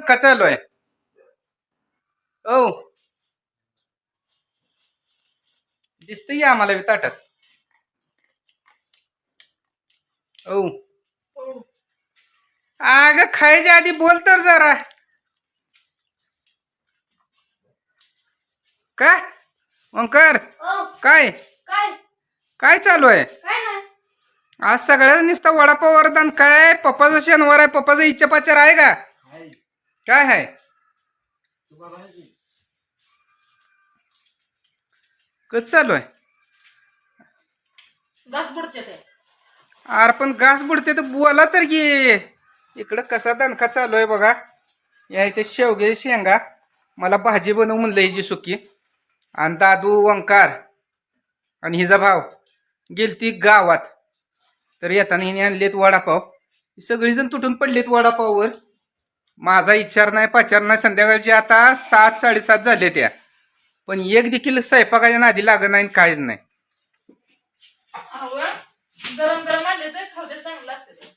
दणका चालू आहे. ओ दिसतंय आम्हाला बी ताटात. ओ अग खायच्या आधी बोल तर जरा. काय ओंकार काय काय चालू आहे? आज सगळ्या नुसता वडापाव वरदान काय? पप्पाचा शनिवार आहे, पप्पाचा इच्छा पाचार आहे का? काय आहे? कच चालू आहे? घास बुडते ते. अरे पण घास बुडते तर बोला तर घे. इकडं कसा दणका चालू आहे बघा. या इथे शेवगे शेंगा मला भाजी बनव म्हणलं हिची सुकी. आणि दादू ओंकार आणि हिचा भाव गेलती गावात. तर येताना हिने आणलेत वडापाव. सगळीजण तुटून पडलेत वडापाववर. माझा इच्छार नाही पाचार नाही. संध्याकाळची आता 7-7:30 झाले त्या. पण एक देखील स्वयंपाकाच्या नादी लागत नाही काहीच नाही. गरम गरम आणले तर खाऊ दे, चांगलं लागतं ते.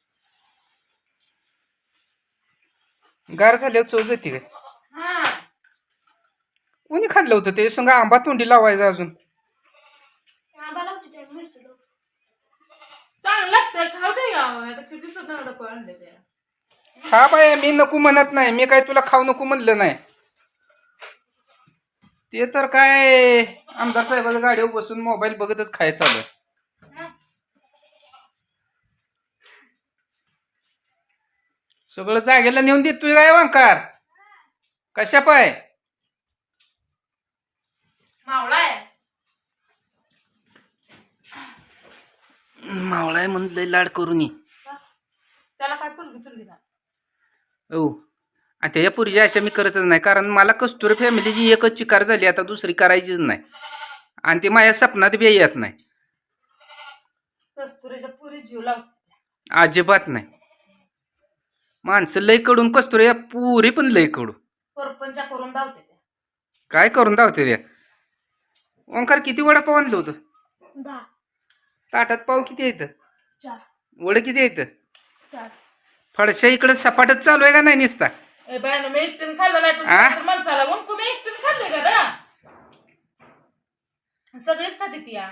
गार झाल्यावर चव जाते काय? हा कोणी खाल्लं होतं ते? संग आंबा तोंडी लावायचा अजून. चांगलं लागतंय, खाऊ दे. आता किती सुद्धा वडापाव आणले ते. खा बाय, मी नको म्हणत नाही. मी काय तुला खाऊ नको म्हणलं नाही. ते तर काय आमदार साहेबाच्या गाडीवर बसून मोबाईल बघतच खायचं चालू. सगळं जागेला नेऊन देतोय काय ओंकार? कशा पाय मावळा आहे. मावळाय म्हणून लय लाड करून ये. त्याला काय फुलगी ना. हो आणि त्याच्या पुरीची अशा मी करतच नाही. कारण मला कस्तुरी फॅमिलीची एकच चिकार झाली, आता दुसरी करायचीच नाही. आणि ती माझ्या सपनात बी येत नाही. कस्तुरीच्या पुरी जीव लावते अजिबात नाही. माणसं लय कडून, कस्तुरी या पुरी पण लय कडू. परपंचा करून धावते त्या. काय करून धावते त्या? ओंकार किती वडापाव आणलं होतं? 10. ताटात पाव किती येतं? 4. वड किती येतं? 4. फडशा इकडे सपाटच चालू आहे का नाही निसता? ए बाय, मी एकटीन खाल्लं नाही तर माणसाला मग तुम्ही एकटीन खाल्ले का ना? सगळेच खाते ती या.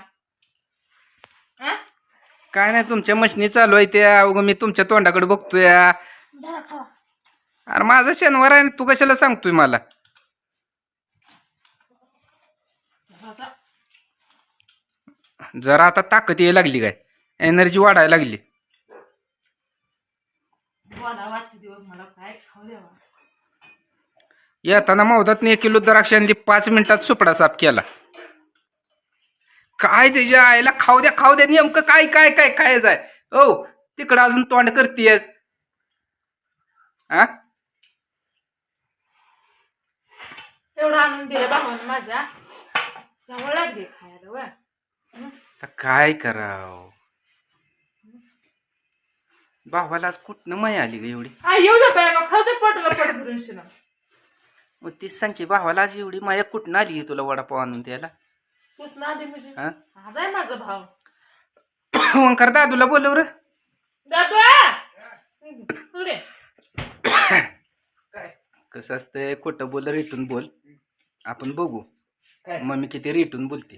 काय नाही, तुमच्या मशनी चालू आहे त्या. अवघं मी तुमच्या तोंडाकडे बघतोय. अरे माझा शनिवार आहे, तू कशाला सांगतोय मला? जरा आता ताकद यायला लागली काय? एनर्जी वाढायला लागली. दिवस मला काय खाऊ द्यावा. येताना मौदात 1 किलो द्राक्ष आणली, 5 मिनिटात सुपडा साफ केला. काय त्याच्या आईला खाऊ द्या नेमकं काय काय काय काय जाय? ओ तिकडं अजून तोंड करतीय. हा एवढं आणून दिलं भावानं माझ्या, त्यामुळे लागले खायला. व काय कराव? भावाला आज कुठनं माय आली ग एवढी? येऊ दे काय मग, खाऊ दे पोटाला पोट भरून शिना. मग तीच सांगते, भावाला आज एवढी माया कुठनं आली तुला वडापाव आणून द्यायला? कुठं आधी म्हणजे आज आहे माझा भाव. ओंकार दादूला बोलव रे. दादू पुढे कसं असतंय, खोटं बोल रेटून बोल. आपण बघू मम्मी किती रेटून बोलते.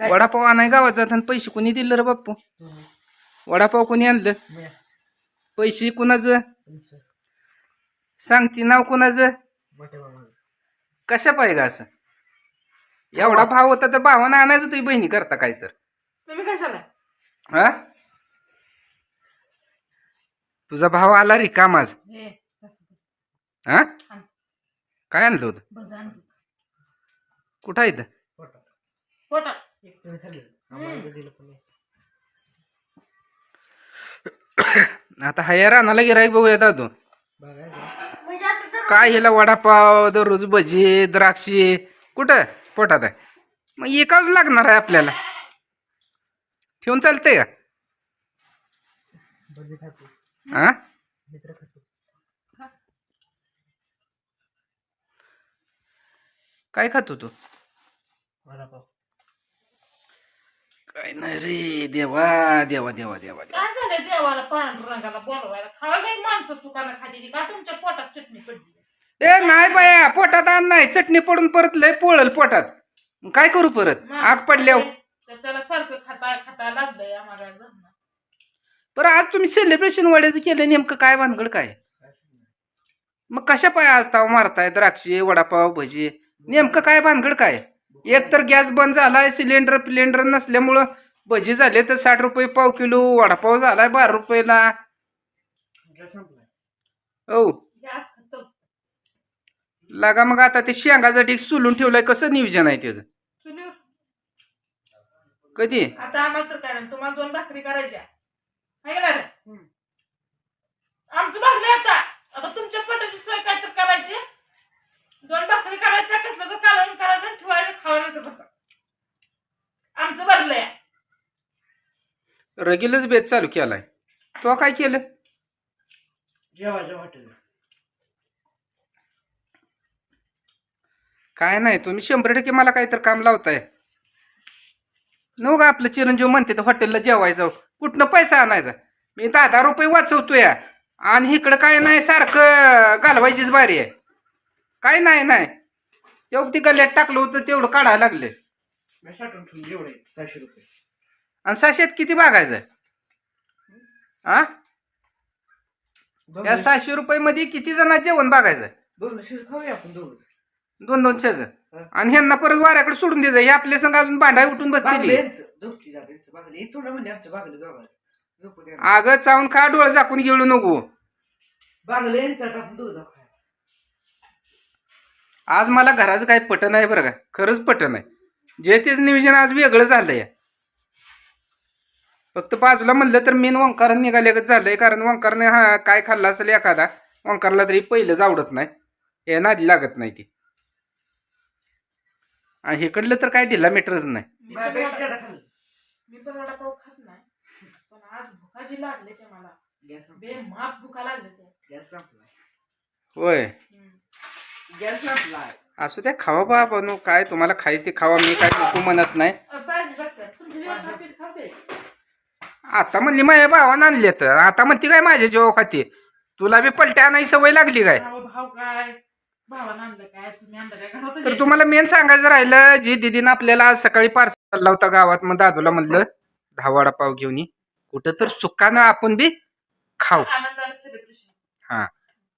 वडापाव आणाय गावात जाताना पैसे कोणी दिलं रे बाप्पू? वडापाव कोणी आणलं? पैसे कुणाचं सांगते? नाव कुणाचं? कशा पाहिजे असं? एवढा भाव होता तर भावानं आणायचं तुझी बहिणी करता काय तर. तुम्ही कशाला? हा तुझा भाव आला रे काम आज. हा काय आणलं होतं? कुठं आहे? आता हया रानाला गिराईक बघूया दादू. काय ह्याला वडापाव दररोज भजी द्राक्षी कुठं पोटात आहे? मग एकाच लागणार आहे आपल्याला. ठेवून चालतंय का? हा काय खातो तू? काय नाही रे देवा देवा देवा देवा. काय झालं देवाला पांडुरंगाला बोलवायला? खावा काही माणसं चुकायला खाली का तुमच्या पोटात चटणी पडली? ए नाही बाया, पोटात आण नाही, चटणी पडून परत लय पोळल पोटात. काय करू परत मग आग पडल्यावर? तर त्याला सारखं खाता खाता लागलंय आम्हाला घरनं. बरं आज तुम्ही सेलिब्रेशन वड्याचं केलं, नेमकं काय भानगड काय? मग कशा पाय आज ताव मारताय? द्राक्षे, वडापाव, भजी, नेमकं काय भानगड काय? एक तर गॅस बंद झालाय, सिलेंडर नसल्यामुळं भजी झाले तर 60 रुपये पाव किलो, वडापाव झालाय 12 रुपयाला. हो गॅस खतम. लागा मग आता ते शेंगाचा ढीग सोलून ठेवलाय, कसं नियोजन आहे त्याचं? चुलीवर कधी? आता आम्हाला तर काय नाही, तुम्हाला 2 भाकरी करायच्या आहे का नाही? आमचं भागले आता आता तुमच्या पोटाची सोय काय तर करायची. 2 भाकरी करायच्या, कसलं तर कालवण करायचं आणि ठेवायचं, खावायला तर बसा. आमचं भरलंय. रगीलच बेत चालू केलाय. तो काय केलं? जेवायचं हॉटेल. काय नाही, तुम्ही 100% मला काहीतरी काम लावताय. नो का आपलं चिरंजीव म्हणते तर हॉटेलला जेवायचं, कुठनं पैसा आणायचा? मी 10 रुपये वाचवतोय आणि इकडं काय नाही, सारखं घालवायचीच बारी आहे. काय नाही नाही, तेवढं ती गल्ल्यात टाकलं होतं तेवढं काढायला लागले. मी साठवून ठेवून एवढे 600 रुपये. आणि 600 किती भागायचं? हा, या 600 रुपये मध्ये किती जणांचं जेवण भागायचं? 200 खाऊया आपण दोघं. 200-200. आणि ह्यांना परत वाऱ्याकडे सोडून द्यायचं. हे आपल्या संग अजून भांडाय उठून बसतील. झोपती जात यांचं बागले. हे थोडं म्हणजे आमच्या बागले दोघांना झोपू द्या. अगं चावून खा, डोळे झाकून गेलो नको. बागले यांचा टाकून दूर जाऊ खायला. आज मला घराचं काही पटन आहे बरं का, खरंच पटन आहे. जे तेच नियोजन आज वेगळं झालंय. फक्त बाजूला म्हणलं तर मेन ओंकार निघाल्यागत झालंय, कारण ओंकारने हा काय खाल्ला असेल एखादा, ओंकारला तरी पहिलंच आवडत नाही, हे नादी लागत नाही ती. आणि इकडलं तर काय ढिला मीटरच नाही. मी बायापेक्षा जादा खाल्लं. पण वडापाव खात नाही, पण आज भुका जी लागले ते मला गॅस संपला. बेमाप भुका लागले ते. गॅस संपलाय. होय, गॅस संपलाय. असू द्या, खावा बाबा नो, काय तुम्हाला खायचं ते खावा, मी काय नको म्हणत नाही. तुमची जेवण खातील खाते. आता म्हणली माझ्या भावानं आणले, तर आता म्हणते काय माझ्या जेव्हा खाते? तुला बी पलट्या आणायची सवय लागली काय? भाव काय भावानं आणलं काय, तुम्ही आणलं काय घरात? तर तुम्हाला मेन सांगायचं राहिलं, जी दिदीनं आपल्याला आज सकाळी पार्सल आणला होता गावात, मग दादूला म्हणलं 10 वडापाव घेऊन ये, कुठं तर सुखानं आपण बी खाऊ. आनंदाने सेलिब्रेशन. हा,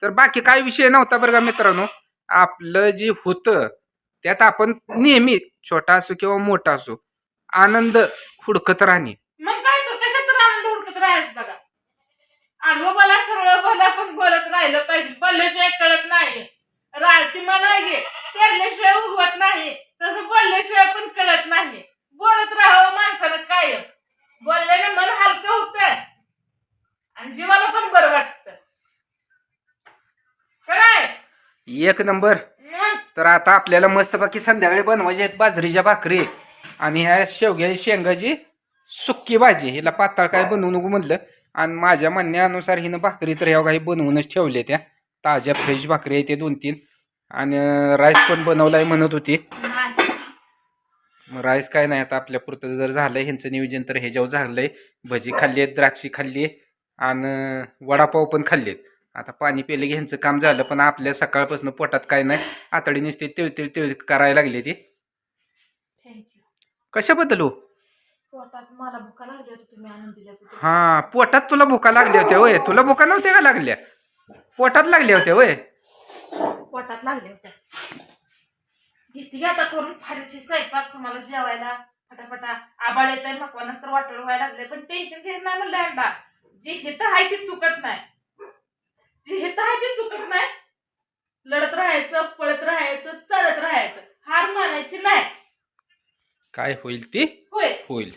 तर बाकी काय विषय नव्हता बरं का मित्रांनो. आपलं जे होतं त्यात आपण नेहमी, छोटा असो किंवा मोठा असो, आनंद हुडकत राहणे. मग काय तर कशात तर आनंद हुडकत राहायचं बघा. आडवं बोला सरळ बोला, पण बोलत राहिलं पाहिजे. बोलल्याशिवाय कळत नाही. राळती म्हणाय पेरल्याशिवाय उगवत नाही, तसं बोलल्याशिवाय पण कळत नाही. बोलत राहावं माणसानं कायम. बोलल्याने मन हलकं होतं आणि जीवाला पण बरं वाटतं. काय एक नंबर. तर आता आपल्याला मस्तपैकी संध्याकाळी बनवायचे आहेत बाजरीच्या भाकरी आणि ह्या शेवग्या शेंगाची सुक्की भाजी. हिला पातळ काय बनवू नको म्हणलं, आणि माझ्या म्हणण्यानुसार हिनं भाकरी तर ह्या काही बनवूनच ठेवल्या, त्या ताज्या फ्रेश भाकरी आहे ते 2-3, आणि राईस पण बनवलाय म्हणत होती. मग राईस काय नाही, आता आपल्या पुरतं जर झालंय ह्यांचं नियोजन तर ह्याच्यावर झालंय. भजी खाल्ली आहेत, द्राक्षी खाल्ली आणि वडापाव पण खाल्लेत. आता पाणी पिलं की ह्यांचं काम झालं, पण आपल्या सकाळपासून पोटात काय नाही, आतडी नुसते तिळ करायला लागले ते. थँक्यू. कशाबद्दल हो? पोटात मला भुका लागली होती, तुम्ही आणून दिल्या. हा, पोटात तुला भुका लागल्या होत्या होय? तुला भुका नव्हत्या का लागल्या? पोटात लागल्या होत्या होय? पोटात लागल्या होत्या. घेते आता करून फारशी स्वयंपाक तुम्हाला जेवायला फटाफटा. आबाळ येत आहे, मकवानाच तर वाटोळ व्हायला लागले, पण टेन्शन घ्यायचं नाही म्हणलं यांना. जे हित आहे ते चुकत नाही, जे हित आहे ते चुकत नाही. लढत राहायचं, पळत राहायचं, चालत राहायचं, हार मानायची नाही. काय होईल ते होय होईल.